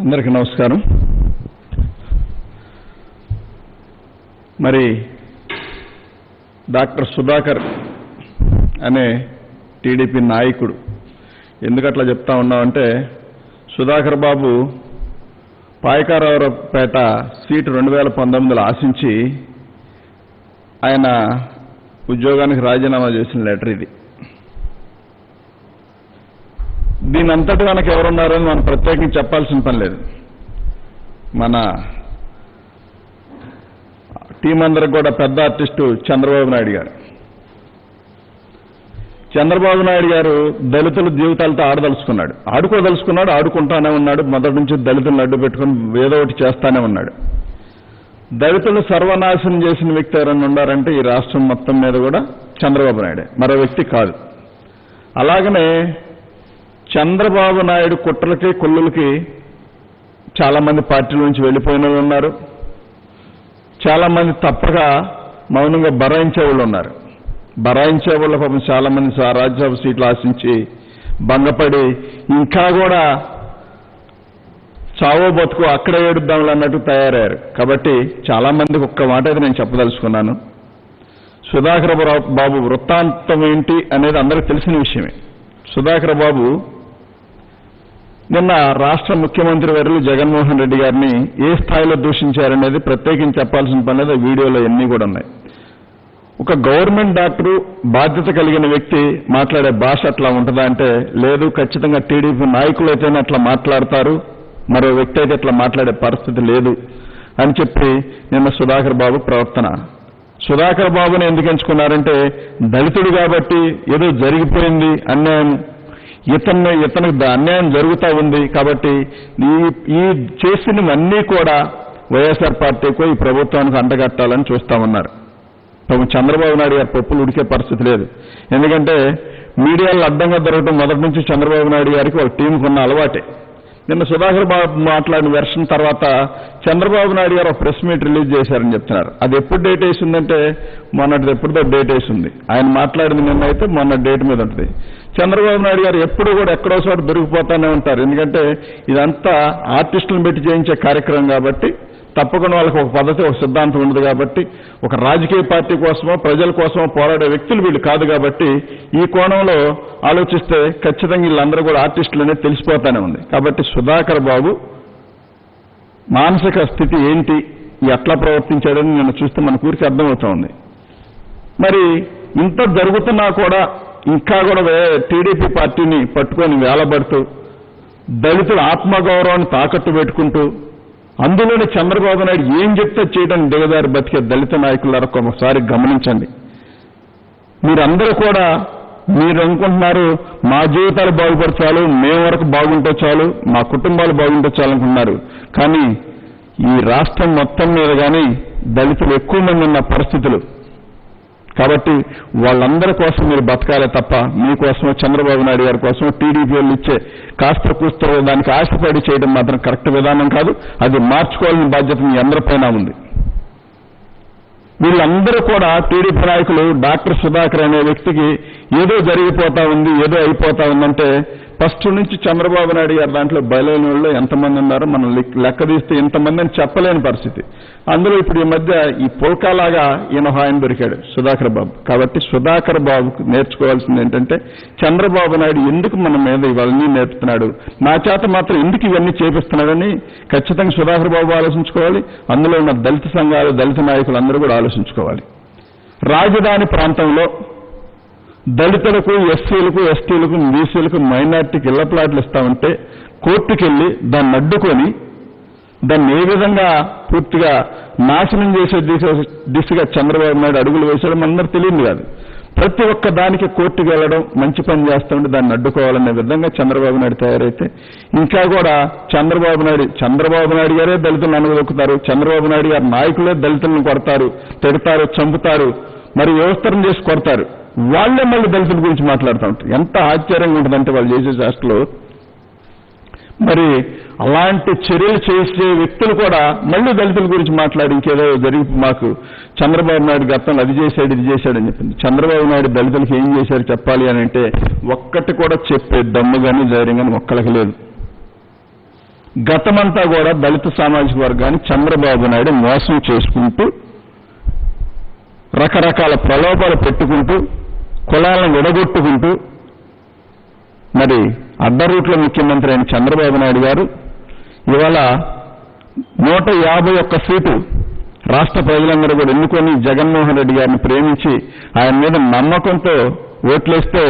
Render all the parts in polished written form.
అందరికీ నమస్కారం. మరి డాక్టర్ సుధాకర్ అనే టీడీపీ నాయకుడు ఎందుకట్లా చెప్తా ఉన్నామంటే, సుధాకర్ బాబు పాయకారావుపేట సీటు 2019లో ఆశించి ఆయన ఉద్యోగానికి రాజీనామా చేసిన లెటర్ ఇది. దీని అంతటి మనకు ఎవరున్నారో మనం ప్రత్యేకించి చెప్పాల్సిన పని లేదు. మన టీం అందరికి కూడా పెద్ద ఆర్టిస్టు చంద్రబాబు నాయుడు గారు. చంద్రబాబు నాయుడు గారు దళితుల జీవితాలతో ఆడుకోదలుచుకున్నాడు, ఆడుకుంటానే ఉన్నాడు. మొదటి నుంచి దళితులను అడ్డు పెట్టుకుని ఏదో ఒకటి చేస్తానే ఉన్నాడు. దళితులు సర్వనాశనం చేసిన వ్యక్తి ఎవరైనా ఉన్నారంటే ఈ రాష్ట్రం మొత్తం మీద కూడా చంద్రబాబు నాయుడే, మరో వ్యక్తి కాదు. అలాగనే చంద్రబాబు నాయుడు కుట్రలకి కొల్లులకి చాలా మంది పార్టీల నుంచి వెళ్ళిపోయిన వాళ్ళు ఉన్నారు. చాలా మంది తప్పక మౌనంగా బరాయించే వాళ్ళు ఉన్నారు. బరాయించే వాళ్ళు పాపం చాలా మంది రాజ్యసభ సీట్లు ఆశించి భంగపడి ఇంకా కూడా చావో బతుకు అక్కడే ఏడుద్దాంలు అన్నట్టు తయారయ్యారు. కాబట్టి చాలా మందికి ఒక్క మాట అయితే నేను చెప్పదలుచుకున్నాను. సుధాకర్ బాబు వృత్తాంతం ఏంటి అనేది అందరికీ తెలిసిన విషయమే. సుధాకర్ బాబు నిన్న రాష్ట్ర ముఖ్యమంత్రి వర్యులు జగన్మోహన్ రెడ్డి గారిని ఏ స్థాయిలో దూషించారనేది ప్రత్యేకించి చెప్పాల్సిన పని లేదు. వీడియోలో ఎన్ని కూడా ఉన్నాయి. ఒక గవర్నమెంట్ డాక్టరు బాధ్యత కలిగిన వ్యక్తి మాట్లాడే భాష అట్లా ఉంటుందా అంటే లేదు, ఖచ్చితంగా టీడీపీ నాయకులు అయితేనే అట్లా మాట్లాడతారు, మరో వ్యక్తి అయితే అట్లా మాట్లాడే పరిస్థితి లేదు అని చెప్పి నిన్న సుధాకర్ బాబు ప్రవర్తన. సుధాకర్ బాబుని ఎందుకు ఎంచుకున్నారంటే దళితుడు కాబట్టి ఏదో జరిగిపోయింది అన్యాయం, ఇతనికి అన్యాయం జరుగుతూ ఉంది కాబట్టి ఈ చేసినవన్నీ కూడా వైఎస్ఆర్ పార్టీకు ఈ ప్రభుత్వానికి అంటగట్టాలని చూస్తామన్నారు. చంద్రబాబు నాయుడు గారు పప్పులు ఉడికే పరిస్థితి లేదు. ఎందుకంటే మీడియాలో అడ్డంగా దొరకడం మొదటి నుంచి చంద్రబాబు నాయుడు గారికి ఒక టీంకు ఉన్న అలవాటే. నిన్న సుధాకర్ బాబు మాట్లాడిన వెర్షన్ తర్వాత చంద్రబాబు నాయుడు గారు ఒక ప్రెస్ మీట్ రిలీజ్ చేశారని చెప్తున్నారు. అది ఎప్పుడు డేట్ వేసి ఉందంటే మొన్నటిది ఎప్పుడుదో డేట్ వేసి ఉంది. ఆయన మాట్లాడింది నిన్న అయితే మొన్న డేట్ మీద ఉంటుంది. చంద్రబాబు నాయుడు గారు ఎప్పుడు కూడా ఎక్కడో చోట దొరికిపోతానే ఉంటారు. ఎందుకంటే ఇదంతా ఆర్టిస్టులను పెట్టి చేయించే కార్యక్రమం కాబట్టి తప్పకుండా వాళ్ళకి ఒక పద్ధతి, ఒక సిద్ధాంతం ఉండదు. కాబట్టి ఒక రాజకీయ పార్టీ కోసమో ప్రజల కోసమో పోరాడే వ్యక్తులు వీళ్ళు కాదు. కాబట్టి ఈ కోణంలో ఆలోచిస్తే ఖచ్చితంగా వీళ్ళందరూ కూడా ఆర్టిస్టులు అనేది తెలిసిపోతానే ఉంది. కాబట్టి సుధాకర్ బాబు మానసిక స్థితి ఏంటి, ఎట్లా ప్రవర్తించాడని నిన్న చూస్తే మన ఊరికి అర్థమవుతా ఉంది. మరి ఇంత జరుగుతున్నా కూడా ఇంకా కూడా టీడీపీ పార్టీని పట్టుకొని వేలబడుతూ దళితుల ఆత్మగౌరవాన్ని తాకట్టు పెట్టుకుంటూ అందులోనే చంద్రబాబు నాయుడు ఏం చెప్తే చేయడానికి దిగదారి బతికే దళిత నాయకులారా ఒకసారి గమనించండి. మీరందరూ కూడా మీరు అనుకుంటున్నారు మా జీవితాలు బాగుపరచాలి, మేము వరకు బాగుంటే చాలు, మా కుటుంబాలు బాగుంటే చాలు అనుకుంటున్నారు. కానీ ఈ రాష్ట్రం మొత్తం మీద కానీ దళితులు ఎక్కువ మంది ఉన్న పరిస్థితులు. కాబట్టి వాళ్ళందరి కోసం మీరు బతకాలే తప్ప మీకోసమో చంద్రబాబు నాయుడు గారి కోసం టీడీపీ వాళ్ళు ఇచ్చే కాస్త కూస్తో దానికి ఆశపడి చేయడం మాత్రం కరెక్ట్ విధానం కాదు. అది మార్చుకోవాల్సిన బాధ్యత మీ అందరిపైన ఉంది. వీళ్ళందరూ కూడా టీడీపీ నాయకులు డాక్టర్ సుధాకర్ అనే వ్యక్తికి ఏదో జరిగిపోతా ఉంది, ఏదో అయిపోతా ఉందంటే ఫస్ట్ నుంచి చంద్రబాబు నాయుడు గారు దాంట్లో బయలుదేరిన వాళ్ళు ఎంతమంది ఉన్నారో మనం లెక్క తీస్తే ఇంతమంది అని చెప్పలేని పరిస్థితి. అందులో ఇప్పుడు ఈ మధ్య ఈ పుల్కాలాగా ఈయన ఆయన దొరికాడు సుధాకర్ బాబు. కాబట్టి సుధాకర్ బాబుకు నేర్చుకోవాల్సింది ఏంటంటే చంద్రబాబు నాయుడు ఎందుకు మన మీద ఇవన్నీ నేర్పుతున్నాడు, నా చేత మాత్రం ఎందుకు ఇవన్నీ చేపిస్తున్నాడని ఖచ్చితంగా సుధాకర్ బాబు ఆలోచించుకోవాలి. అందులో ఉన్న దళిత సంఘాలు, దళిత నాయకులు అందరూ కూడా ఆలోచించుకోవాలి. రాజధాని ప్రాంతంలో దళితులకు, ఎస్సీలకు, ఎస్టీలకు, బీసీలకు, మైనార్టీకి ఇళ్ల ప్లాట్లు ఇస్తామంటే కోర్టుకెళ్లి దాన్ని అడ్డుకొని దాన్ని ఏ విధంగా పూర్తిగా నాశనం చేసే దిశగా చంద్రబాబు నాయుడు అడుగులు వేసాడు మనందరూ తెలియదు కాదు. ప్రతి ఒక్క దానికి కోర్టుకు వెళ్లడం, మంచి పని చేస్తూ ఉంటే దాన్ని అడ్డుకోవాలనే విధంగా చంద్రబాబు నాయుడు తయారైతే ఇంకా కూడా చంద్రబాబు నాయుడు గారే దళితులను అనగదొక్కుతారు. చంద్రబాబు నాయుడు గారి నాయకులే దళితులను కొడతారు, తిడతారు, చంపుతారు, మరి వ్యవస్థరం చేసి కొడతారు. వాళ్లే మళ్ళీ దళితుల గురించి మాట్లాడుతూ ఉంటారు. ఎంత ఆశ్చర్యంగా ఉంటుందంటే వాళ్ళు చేసే శాస్త్రలో. మరి అలాంటి చర్యలు చేసే వ్యక్తులు కూడా మళ్ళీ దళితుల గురించి మాట్లాడి ఇంకేదో జరిగి మాకు చంద్రబాబు నాయుడు గతంలో అది చేశాడు, ఇది చేశాడని చెప్పింది. చంద్రబాబు నాయుడు దళితులకు ఏం చేశారు చెప్పాలి అని అంటే ఒక్కటి కూడా చెప్పే దమ్ము కానీ ధైర్యం కానీ ఒక్కళ్ళకి లేదు. గతమంతా కూడా దళిత సామాజిక వర్గాన్ని చంద్రబాబు నాయుడు మోసం చేసుకుంటూ రకరకాల ప్రలోభాలు పెట్టుకుంటూ కులాలను విడగొట్టుకుంటూ మరి అడ్డరూట్ల ముఖ్యమంత్రి అయిన చంద్రబాబు నాయుడు గారు ఇవాళ 151 సీటు రాష్ట్ర ప్రజలందరూ కూడా ఎన్నుకొని జగన్మోహన్ రెడ్డి గారిని ప్రేమించి ఆయన మీద నమ్మకంతో ఓట్లేస్తే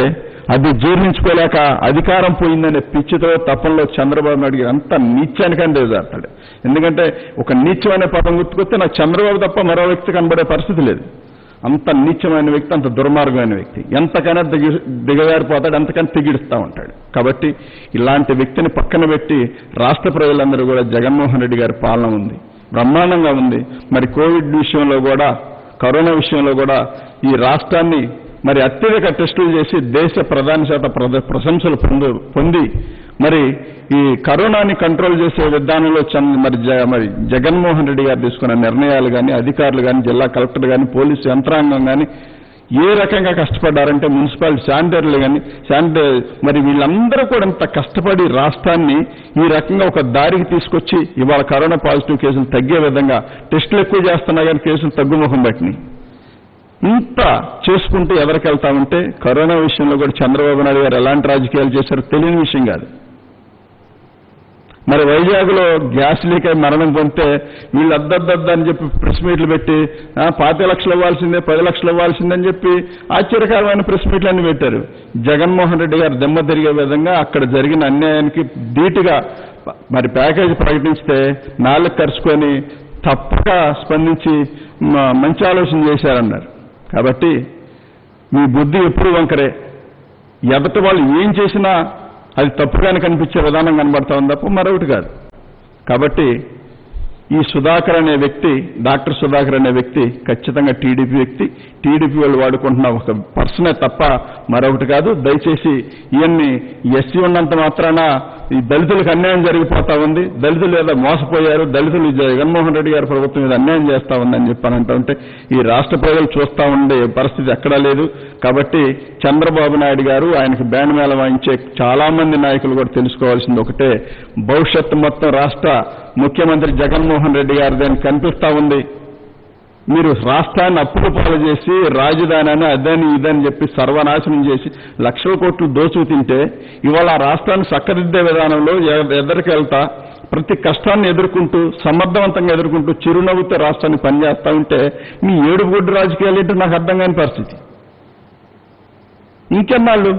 అది జీర్ణించుకోలేక అధికారం పోయిందనే పిచ్చితో తప్పంలో చంద్రబాబు నాయుడు గారు అంత నీచానికని దిగజారుతాడు. ఎందుకంటే ఒక నీచమైన పదం గుర్తుకొస్తే నాకు చంద్రబాబు తప్ప మరో వ్యక్తి కనబడే పరిస్థితి లేదు. అంత నీచమైన వ్యక్తి, అంత దుర్మార్గమైన వ్యక్తి. ఎంతకైనా దిగజారిపోతాడు, ఎంతకైనా తెగిడుస్తూ ఉంటాడు. కాబట్టి ఇలాంటి వ్యక్తిని పక్కన పెట్టి రాష్ట్ర ప్రజలందరూ కూడా జగన్మోహన్ రెడ్డి గారి పాలన ఉంది, బ్రహ్మాండంగా ఉంది. మరి కోవిడ్ విషయంలో కూడా, కరోనా విషయంలో కూడా ఈ రాష్ట్రాన్ని మరి అత్యధిక టెస్టులు చేసి దేశ ప్రధాని చేత ప్రశంసలు పొంది మరి ఈ కరోనాని కంట్రోల్ చేసే విధానంలో మరి జగన్మోహన్ రెడ్డి గారు తీసుకున్న నిర్ణయాలు కానీ, అధికారులు కానీ, జిల్లా కలెక్టర్ కానీ, పోలీసు యంత్రాంగం కానీ ఏ రకంగా కష్టపడ్డారంటే మున్సిపాలిటీ శానిటరీలు కానీ మరి వీళ్ళందరూ కూడా ఇంత కష్టపడి రాష్ట్రాన్ని ఈ రకంగా ఒక దారికి తీసుకొచ్చి ఇవాళ కరోనా పాజిటివ్ కేసులు తగ్గే విధంగా టెస్టులు ఎక్కువ చేస్తున్నా కానీ కేసులు తగ్గుముఖం పట్టినాయి. ఇంత చేసుకుంటూ ఎవరికి వెళ్తామంటే కరోనా విషయంలో కూడా చంద్రబాబు నాయుడు గారు ఎలాంటి రాజకీయాలు చేశారో తెలియని విషయం కాదు. మరి వైజాగ్లో గ్యాస్ లీక్ అయి మరణం పొందితే వీళ్ళు అద్దద్దద్ద అని చెప్పి ప్రెస్ మీట్లు పెట్టి 5 లక్షలు ఇవ్వాల్సిందే, 10 లక్షలు ఇవ్వాల్సిందని చెప్పి ఆశ్చర్యకరమైన ప్రెస్ మీట్లన్నీ పెట్టారు. జగన్మోహన్ రెడ్డి గారు దెమ్మ తిరిగే విధంగా అక్కడ జరిగిన అన్యాయానికి ధీటుగా మరి ప్యాకేజీ ప్రకటిస్తే నాలుగు ఖర్చుకొని తప్పక స్పందించి మంచి ఆలోచన చేశారన్నారు. కాబట్టి మీ బుద్ధి ఎప్పుడు వంకరే. ఎదటి వాళ్ళు ఏం చేసినా అది తప్పుగానే కనిపించే విధానం కనబడతా ఉంది తప్ప మరొకటి కాదు. కాబట్టి ఈ సుధాకర్ అనే వ్యక్తి, డాక్టర్ సుధాకర్ అనే వ్యక్తి ఖచ్చితంగా టీడీపీ వ్యక్తి. టీడీపీ వాళ్ళు వాడుకుంటున్న ఒక పర్సనే తప్ప మరొకటి కాదు. దయచేసి ఇవన్నీ ఎస్సీ ఉన్నంత మాత్రాన ఈ దళితులకు అన్యాయం జరిగిపోతా ఉంది, దళితులు ఏదో మోసపోయారు, దళితులు జగన్మోహన్ రెడ్డి గారి ప్రభుత్వం మీద అన్యాయం చేస్తా ఉందని చెప్పానంటే ఈ రాష్ట్ర ప్రజలు చూస్తూ ఉండే పరిస్థితి ఎక్కడా లేదు. కాబట్టి చంద్రబాబు నాయుడు గారు, ఆయనకు బ్యాండ్ మేళ వాయించే చాలా మంది నాయకులు కూడా తెలుసుకోవాల్సింది ఒకటే, భవిష్యత్తు మొత్తం రాష్ట్ర ముఖ్యమంత్రి జగన్మోహన్ రెడ్డి గారిదని కనిపిస్తా ఉంది. మీరు రాష్ట్రాన్ని అప్పులు పాలు చేసి రాజధాని అదని ఇదని చెప్పి సర్వనాశనం చేసి లక్షల కోట్లు దోచుకు తింటే ఇవాళ ఆ రాష్ట్రాన్ని చక్కదిద్దే విధానంలో ఎదురికి వెళ్తా ప్రతి కష్టాన్ని ఎదుర్కొంటూ సమర్థవంతంగా ఎదుర్కొంటూ చిరునవ్వుతో రాష్ట్రాన్ని పనిచేస్తా ఉంటే మీ ఏడుగుడ్డు రాజకీయాలు ఏంటో నాకు అర్థం కాని పరిస్థితి. ఇంకెన్నాళ్ళు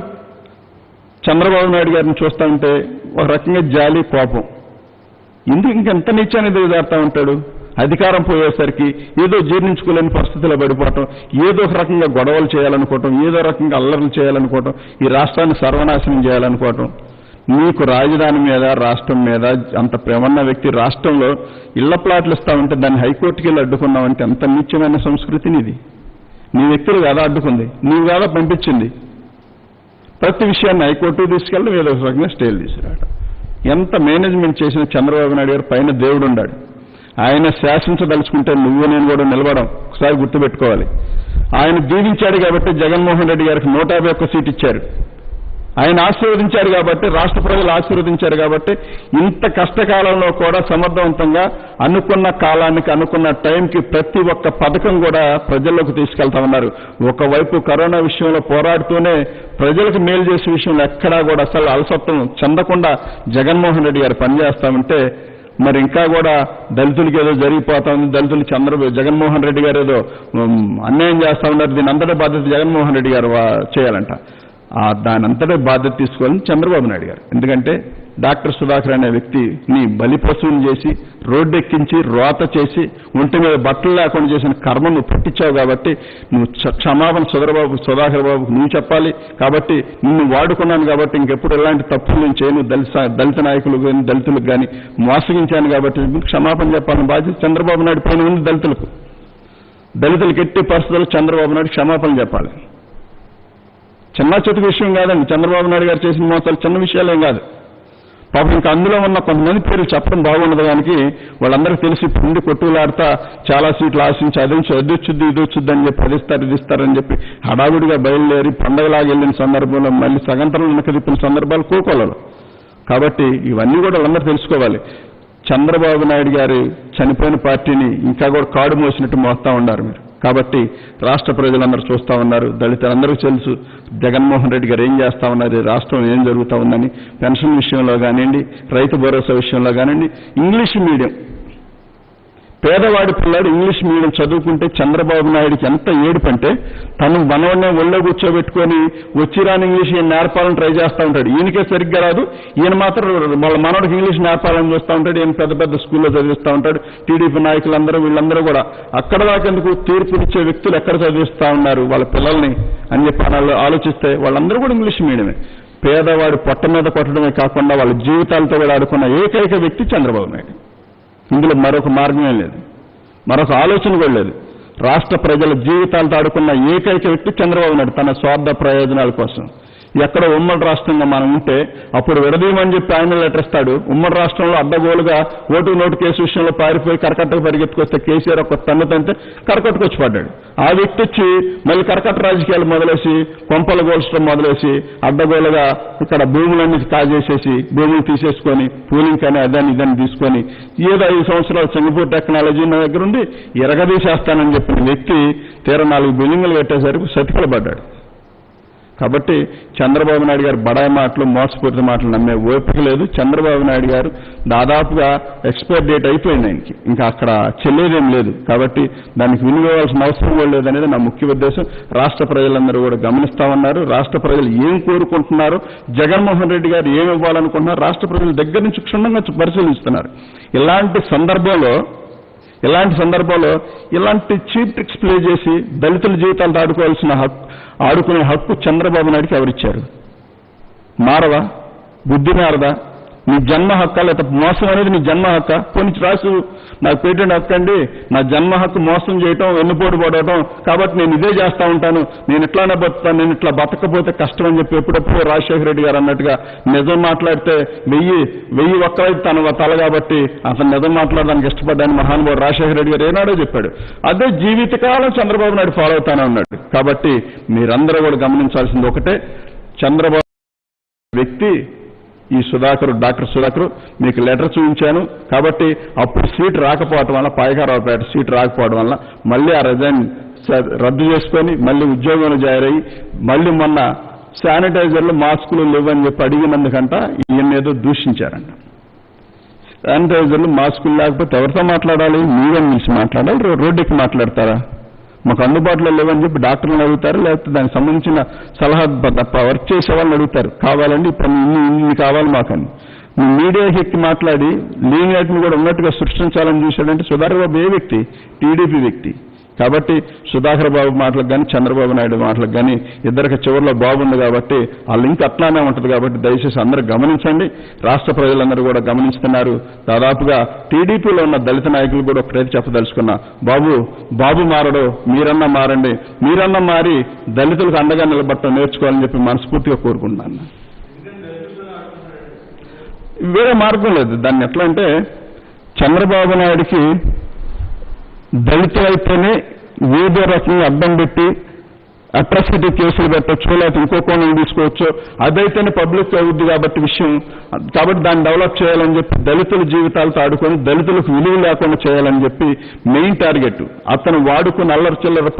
చంద్రబాబు నాయుడు గారిని చూస్తా ఉంటే ఒక రకంగా జాలి, కోపం. ఎందుకు ఇంకెంత నీచాన్ని దిగజారుతా ఉంటాడు? అధికారం పోయేసరికి ఏదో జీర్ణించుకోలేని పరిస్థితిలో పడిపోవటం, ఏదో ఒక రకంగా గొడవలు చేయాలనుకోవటం, ఏదో రకంగా అల్లర్లు చేయాలనుకోవటం, ఈ రాష్ట్రాన్ని సర్వనాశనం చేయాలనుకోవటం. మీకు రాజధాని మీద, రాష్ట్రం మీద అంత ప్రేమన్న వ్యక్తి రాష్ట్రంలో ఇళ్ల ప్లాట్లు ఇస్తా ఉంటే దాన్ని హైకోర్టుకి వెళ్ళి అడ్డుకున్నామంటే ఎంత నీచమైన సంస్కృతిని ఇది. నీ వ్యక్తులు కాదా అడ్డుకుంది, నీవు కాదా పంపించింది. ప్రతి విషయాన్ని హైకోర్టుకు తీసుకెళ్ళి ఏదో ఒక రకంగా స్టేలు తీసుకురావటం. ఎంత మేనేజ్మెంట్ చేసిన చంద్రబాబు నాయుడు గారు పైన దేవుడు ఉన్నాడు. ఆయన శాసించదలుచుకుంటే నువ్వు నేను కూడా నిలబడం ఒకసారి గుర్తుపెట్టుకోవాలి. ఆయన దీవించాడు కాబట్టి జగన్మోహన్ రెడ్డి గారికి 151 సీట్ ఇచ్చారు. ఆయన ఆశీర్వదించారు కాబట్టి, రాష్ట్ర ప్రజలు ఆశీర్వదించారు కాబట్టి ఇంత కష్టకాలంలో కూడా సమర్థవంతంగా అనుకున్న కాలానికి, అనుకున్న టైంకి ప్రతి ఒక్క పథకం కూడా ప్రజల్లోకి తీసుకెళ్తా ఉన్నారు. ఒకవైపు కరోనా విషయంలో పోరాడుతూనే ప్రజలకు మేలు చేసే విషయంలో ఎక్కడా కూడా అసలు అలసత్వం చెందకుండా జగన్మోహన్ రెడ్డి గారు పనిచేస్తామంటే మరి ఇంకా కూడా దళితులకి ఏదో జరిగిపోతా ఉంది, దళితులు జగన్మోహన్ రెడ్డి గారు ఏదో అన్యాయం చేస్తా ఉన్నారు, దీని అంతటా బాధ్యత జగన్మోహన్ రెడ్డి గారు చేయాలంట. దాని అంతటా బాధ్యత తీసుకోవాలని చంద్రబాబు నాయుడు గారు. ఎందుకంటే డాక్టర్ సుధాకర్ అనే వ్యక్తిని బలిపశువుని చేసి, రోడ్డెక్కించి, రోత చేసి, ఒంటి మీద బట్టలు లేకుండా చేసిన కర్మ నువ్వు పట్టించావు కాబట్టి నువ్వు క్షమాపణ సుధాకర్ బాబుకు నువ్వు చెప్పాలి. కాబట్టి నిన్ను వాడుకున్నాను కాబట్టి ఇంకెప్పుడు ఎలాంటి తప్పులు నేను చేయను, దళిత నాయకులు కానీ దళితులకు కానీ మోసగించాను కాబట్టి క్షమాపణ చెప్పాలని బాధ్యత చంద్రబాబు నాయుడు పైన ఉంది. దళితులకు ఎట్టి పరిస్థితుల్లో చంద్రబాబు నాయుడు క్షమాపణ చెప్పాలి. చిన్న చితక విషయం కాదండి, చంద్రబాబు నాయుడు గారు చేసిన మోసాలు చిన్న విషయాలేం కాదు. పాపం ఇంకా అందులో ఉన్న కొంతమంది పేర్లు చెప్పడం బాగుండదు. దానికి వాళ్ళందరికీ తెలిసి పుండి కొట్టులాడుతా చాలా సీట్లు ఆశించి అదొచ్చుద్ది ఇదొచ్చుద్ది అని చెప్పి ఇది ఇస్తారని చెప్పి హడావుడిగా బయలుదేరి పండగలాగా వెళ్ళిన సందర్భంలో మళ్ళీ సగంతరం వెనక తిప్పిన సందర్భాలు కోకోలలో. కాబట్టి ఇవన్నీ కూడా వాళ్ళందరూ తెలుసుకోవాలి. చంద్రబాబు నాయుడు గారి చనిపోయిన పార్టీని ఇంకా కూడా కాడు మోసినట్టు మోస్తా ఉన్నారు మీరు. కాబట్టి రాష్ట్ర ప్రజలందరూ చూస్తూ ఉన్నారు, దళితులందరికీ తెలుసు జగన్మోహన్ రెడ్డి గారు ఏం చేస్తూ ఉన్నారు, రాష్ట్రం ఏం జరుగుతూ ఉందని. పెన్షన్ విషయంలో కానివ్వండి, రైతు భరోసా విషయంలో కానివ్వండి, ఇంగ్లీష్ మీడియం పేదవాడి పిల్లాడు ఇంగ్లీష్ మీడియం చదువుకుంటే చంద్రబాబు నాయుడికి ఎంత ఏడుపంటే తను మనవన్నే ఒళ్ళో కూర్చోబెట్టుకొని వచ్చిరాని ఇంగ్లీష్ ఈయన నేర్పాలని ట్రై చేస్తూ ఉంటాడు. ఈయనకే సరిగ్గా రాదు, ఈయన మాత్రం వాళ్ళ మనవడికి ఇంగ్లీష్ నేర్పాలని చూస్తూ ఉంటాడు. ఈయన పెద్ద పెద్ద స్కూల్లో చదివిస్తూ ఉంటాడు. టీడీపీ నాయకులందరూ వీళ్ళందరూ కూడా అక్కడ దాకెందుకు తీర్పునిచ్చే వ్యక్తులు ఎక్కడ చదివిస్తూ ఉన్నారు వాళ్ళ పిల్లల్ని అని చెప్పి ఆలోచిస్తే వాళ్ళందరూ కూడా ఇంగ్లీష్ మీడియమే. పేదవాడు పొట్ట మీద కొట్టడమే కాకుండా వాళ్ళ జీవితాలతో కూడా ఆడుకున్న ఏకైక వ్యక్తి చంద్రబాబు నాయుడు. ఇందులో మరొక మార్గమే లేదు, మరొక ఆలోచన కూడా లేదు. రాష్ట్ర ప్రజల జీవితాలతో ఆడుకున్న ఏకైక వ్యక్తి చంద్రబాబు నాయుడు తన స్వార్థ ప్రయోజనాల కోసం. ఎక్కడో ఉమ్మడి రాష్ట్రంగా మనం ఉంటే అప్పుడు విడదీయమని చెప్పి ఆయన లెటర్ ఇస్తాడు. ఉమ్మడి రాష్ట్రంలో అడ్డగోలుగా ఓటు నోటు కేసు విషయంలో పారిపోయి కరకట్టకు పరిగెత్తుకొస్తే కేసీఆర్ ఒక తన్నుతంటే కరకట్టుకొచ్చి పడ్డాడు. ఆ వ్యక్తి వచ్చి మళ్ళీ కరకట్ట రాజకీయాలు మొదలేసి కొంపలు గోల్చడం మొదలేసి అడ్డగోలుగా ఇక్కడ భూములన్నీ కాజేసేసి భూములు తీసేసుకొని పూలింగ్ కానీ అదాన్ని ఇదాన్ని తీసుకొని ఏదో 5 సంవత్సరాలు సింగపూర్ టెక్నాలజీ నా దగ్గర ఉండి ఎరగదీసేస్తానని చెప్పిన వ్యక్తి తీరా 4 బిల్డింగులు కట్టేసరికి సతికిల పడ్డాడు. కాబట్టి చంద్రబాబు నాయుడు గారు బడాయి మాటలు మోసపూరిత మాటలు నమ్మే ఓపిక లేదు. చంద్రబాబు నాయుడు గారు దాదాపుగా ఎక్స్పైర్ డేట్ అయిపోయింది ఆయనకి, ఇంకా అక్కడ చెల్లేదేం లేదు. కాబట్టి దానికి వినియోగాల్సిన అవసరం కూడా లేదనేది నా ముఖ్య ఉద్దేశం. రాష్ట్ర ప్రజలందరూ కూడా గమనిస్తా ఉన్నారు. రాష్ట్ర ప్రజలు ఏం కోరుకుంటున్నారో, జగన్మోహన్ రెడ్డి గారు ఏమి ఇవ్వాలనుకుంటున్నారో రాష్ట్ర ప్రజల దగ్గర నుంచి క్షుణ్ణంగా పరిశీలిస్తున్నారు. ఇలాంటి సందర్భంలో ఇలాంటి చీప్ ట్రిక్స్ ప్లే చేసి దళితుల జీవితాలతో ఆడుకునే హక్కు చంద్రబాబు నాయుడికి ఎవరిచ్చారు? మారదా? బుద్ధి మారదా? నీ జన్మ హక్కా, లేకపోతే మోసం అనేది నీ జన్మ హక్క? కొన్ని రాసు నాకు పేటెంట్ హక్కు అండి, నా జన్మ హక్కు మోసం చేయటం, వెన్నుపోటు పడటం, కాబట్టి నేను ఇదే చేస్తూ ఉంటాను, నేను ఇట్లానే బతుకుతాను, నేను ఇట్లా బతకపోతే కష్టం అని చెప్పి ఎప్పుడప్పుడు రాజశేఖర రెడ్డి గారు అన్నట్టుగా నిజం మాట్లాడితే 1000 ఒక్కరైతే తన తల కాబట్టి అతను నిజం మాట్లాడడానికి ఇష్టపడ్డాను మహానుభావుడు రాజశేఖర రెడ్డి గారు ఏనాడో చెప్పాడు. అదే జీవితకాలం చంద్రబాబు నాయుడు ఫాలో అవుతానే ఉన్నాడు. కాబట్టి మీరందరూ కూడా గమనించాల్సింది ఒకటే, చంద్రబాబు వ్యక్తి ఈ డాక్టర్ సుధాకర్ మీకు లెటర్ చూపించాను కాబట్టి అప్పుడు సీట్ రాకపోవడం వల్ల, పాయకారావుపేట సీట్ రాకపోవడం వల్ల మళ్ళీ ఆ రిజైన్ రద్దు చేసుకొని మళ్ళీ ఉద్యోగంలో జాయిన్ అయ్యి మళ్ళీ మొన్న శానిటైజర్లు మాస్కులు లేవని చెప్పి అడిగినందుకంట ఈయన ఏదో దూషించారంట. శానిటైజర్లు మాస్కులు లేకపోతే ఎవరితో మాట్లాడాలి? మీరేం మిలిసి మాట్లాడాలి, రోడ్డుకి మాట్లాడతారా? మాకు అందుబాటులో లేవని చెప్పి డాక్టర్లను అడుగుతారు, లేకపోతే దానికి సంబంధించిన సలహా వర్క్ చేసే వాళ్ళని అడుగుతారు. కావాలండి ఇప్పుడు ఇన్ని కావాలి మాకని. మీడియాకి ఎక్కి మాట్లాడి లీనియాటిని కూడా ఉన్నట్టుగా సృష్టించాలని చూశాడంటే సుధాకర్ బాబు ఏ వ్యక్తి? టీడీపీ వ్యక్తి. కాబట్టి సుధాకర్ బాబు మాటలకు కానీ చంద్రబాబు నాయుడు మాటలకు కానీ ఇద్దరికి చివరిలో బాగుంది కాబట్టి ఆ లింక్ అట్లానే ఉంటుంది. కాబట్టి దయచేసి అందరూ గమనించండి. రాష్ట్ర ప్రజలందరూ కూడా గమనిస్తున్నారు. దాదాపుగా టీడీపీలో ఉన్న దళిత నాయకులు కూడా ఒకటైతే చెప్పదలుచుకున్నా, బాబు మారడు, మీరన్నా మారండి, మీరన్నా మారి దళితులకు అండగా నిలబడటం నేర్చుకోవాలని చెప్పి మనస్ఫూర్తిగా కోరుకుంటున్నాను. వేరే మార్గం లేదు. దాన్ని ఎట్లా అంటే చంద్రబాబు నాయుడికి దళితులైతేనే ఏదో రకంగా అడ్డం పెట్టి అట్రాసిటీ కేసులు పెట్టచ్చు, లేకపోతే ఇంకో కోణం తీసుకోవచ్చు, అదైతేనే పబ్లిక్ అవుద్ది కాబట్టి విషయం. కాబట్టి దాన్ని డెవలప్ చేయాలని చెప్పి దళితుల జీవితాలతో ఆడుకొని దళితులకు విలువ లేకుండా చేయాలని చెప్పి మెయిన్ టార్గెట్. అతను వాడుకుని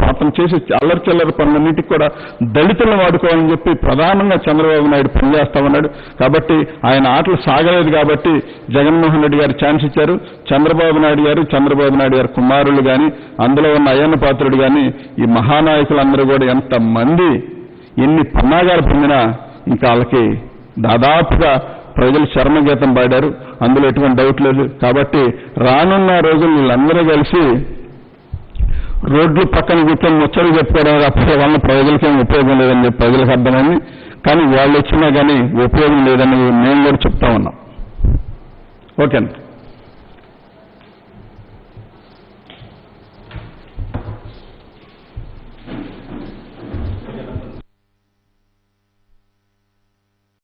అతను చేసే అల్లరిచిల్లర పనులన్నింటికి కూడా దళితులను వాడుకోవాలని చెప్పి ప్రధానంగా చంద్రబాబు నాయుడు పనిచేస్తా ఉన్నాడు. కాబట్టి ఆయన ఆటలు సాగలేదు కాబట్టి జగన్మోహన్ రెడ్డి గారు ఛాన్స్ ఇచ్చారు. చంద్రబాబు నాయుడు గారు కుమారులు కానీ, అందులో ఉన్న అయ్యన్న పాత్రుడు కానీ, ఈ మహానాయకులందరూ కూడా ఎంతమంది ఎన్ని పన్నాగాలు పొందినా ఇంకా వాళ్ళకి దాదాపుగా ప్రజలు చర్మగీతం పాడారు, అందులో ఎటువంటి డౌట్ లేదు. కాబట్టి రానున్న రోజులు వీళ్ళందరూ కలిసి రోడ్లు పక్కన కూర్చొని ముచ్చలు చెప్పుకోవడం తప్ప వల్ల ప్రజలకేం ఉపయోగం లేదని చెప్పి ప్రజలకు అర్థమైంది. కానీ వాళ్ళు వచ్చినా కానీ ఉపయోగం లేదని మేము కూడా చెప్తా ఉన్నాం. ఓకేనా?